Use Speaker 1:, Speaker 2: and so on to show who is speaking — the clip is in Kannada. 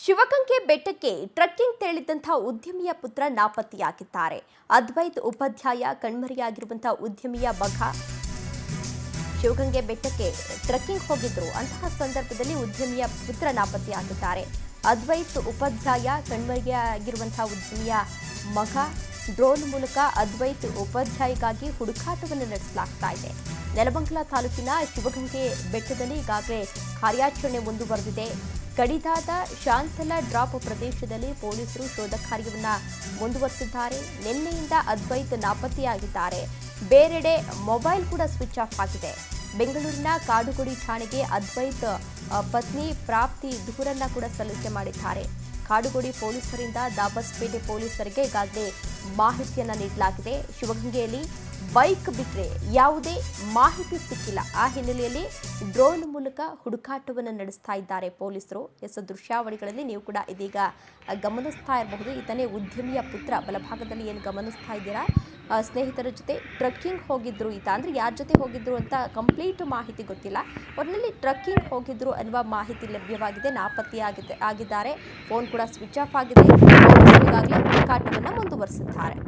Speaker 1: ಶಿವಗಂಗೆ ಬೆಟ್ಟಕ್ಕೆ ಟ್ರೆಕ್ಕಿಂಗ್ ತೆರಳಿದಂತಹ ಉದ್ಯಮಿಯ ಪುತ್ರ ನಾಪತ್ತೆಯಾಗಿದ್ದಾರೆ. ಅದ್ವೈತ್ ಉಪಾಧ್ಯಾಯ ಕಣ್ಮರೆಯಾಗಿರುವಂತಹ ಉದ್ಯಮಿಯ ಮಗ ಶಿವಗಂಗೆ ಬೆಟ್ಟಕ್ಕೆ ಟ್ರೆಕ್ಕಿಂಗ್ ಹೋಗಿದ್ರು. ಅಂತಹ ಸಂದರ್ಭದಲ್ಲಿ ಉದ್ಯಮಿಯ ಪುತ್ರ ನಾಪತ್ತೆಯಾಗಿದ್ದಾರೆ. ಅದ್ವೈತ್ ಉಪಾಧ್ಯಾಯ ಕಣ್ಮರೆಯಾಗಿರುವಂತಹ ಉದ್ಯಮಿಯ ಮಗ ಡ್ರೋನ್ ಮೂಲಕ ಅದ್ವೈತ್ ಉಪಾಧ್ಯಾಯಗಾಗಿ ಹುಡುಕಾಟವನ್ನು ನಡೆಸಲಾಗ್ತಾ ಇದೆ. ನೆಲಮಂಗಲ ತಾಲೂಕಿನ ಶಿವಗಂಗೆ ಬೆಟ್ಟದಲ್ಲಿ ಈಗಾಗಲೇ ಕಾರ್ಯಾಚರಣೆ ಮುಂದುವರೆದಿದೆ. ಕಡಿದಾದ ಶಾಂತಲ ಡ್ರಾಪ್ ಪ್ರದೇಶದಲ್ಲಿ ಪೊಲೀಸರು ಶೋಧ ಕಾರ್ಯವನ್ನು ಮುಂದುವರೆಸಿದ್ದಾರೆ. ನಿನ್ನೆಯಿಂದ ಅದ್ವೈತ್ ನಾಪತ್ತೆಯಾಗಿದ್ದಾರೆ. ಬೇರೆಡೆ ಮೊಬೈಲ್ ಕೂಡ ಸ್ವಿಚ್ ಆಫ್ ಆಗಿದೆ. ಬೆಂಗಳೂರಿನ ಕಾಡುಗೋಡಿ ಠಾಣೆಗೆ ಅದ್ವೈತ್ ಪತ್ನಿ ಪ್ರಾಪ್ತಿ ದೂರನ್ನ ಕೂಡ ಸಲ್ಲಿಕೆ ಮಾಡಿದ್ದಾರೆ. ಕಾಡುಗೋಡಿ ಪೊಲೀಸರಿಂದ ದಾಬಸ್ಪೇಟೆ ಪೊಲೀಸರಿಗೆ ಈಗಾಗಲೇ ಮಾಹಿತಿಯನ್ನು ನೀಡಲಾಗಿದೆ. ಶಿವಗಂಗೆಯಲ್ಲಿ ಬೈಕ್ ಬಿಟ್ಟರೆ ಯಾವುದೇ ಮಾಹಿತಿ ಸಿಕ್ಕಿಲ್ಲ. ಆ ಹಿನ್ನೆಲೆಯಲ್ಲಿ ಡ್ರೋನ್ ಮೂಲಕ ಹುಡುಕಾಟವನ್ನು ನಡೆಸ್ತಾ ಇದ್ದಾರೆ ಪೊಲೀಸರು. ದೃಶ್ಯಾವಳಿಗಳಲ್ಲಿ ನೀವು ಕೂಡ ಇದೀಗ ಗಮನಿಸ್ತಾ ಇರಬಹುದು. ಈತನೇ ಉದ್ಯಮಿಯ ಪುತ್ರ. ಬಲಭಾಗದಲ್ಲಿ ಏನು ಗಮನಿಸ್ತಾ ಇದ್ದೀರಾ, ಸ್ನೇಹಿತರ ಜೊತೆ ಟ್ರೆಕ್ಕಿಂಗ್ ಹೋಗಿದ್ರು ಈತ. ಅಂದರೆ ಯಾರ ಜೊತೆ ಹೋಗಿದ್ರು ಅಂತ ಕಂಪ್ಲೀಟ್ ಮಾಹಿತಿ ಗೊತ್ತಿಲ್ಲ. ಒಟ್ಟಿನಲ್ಲಿ ಟ್ರೆಕ್ಕಿಂಗ್ ಹೋಗಿದ್ರು ಅನ್ನುವ ಮಾಹಿತಿ ಲಭ್ಯವಾಗಿದೆ. ನಾಪತ್ತೆಯಾಗಿದ್ದಾರೆ. ಫೋನ್ ಕೂಡ ಸ್ವಿಚ್ ಆಫ್ ಆಗಿದೆ. ಈಗಾಗಲೇ ಹುಡುಕಾಟವನ್ನು ಮುಂದುವರೆಸಿದ್ದಾರೆ.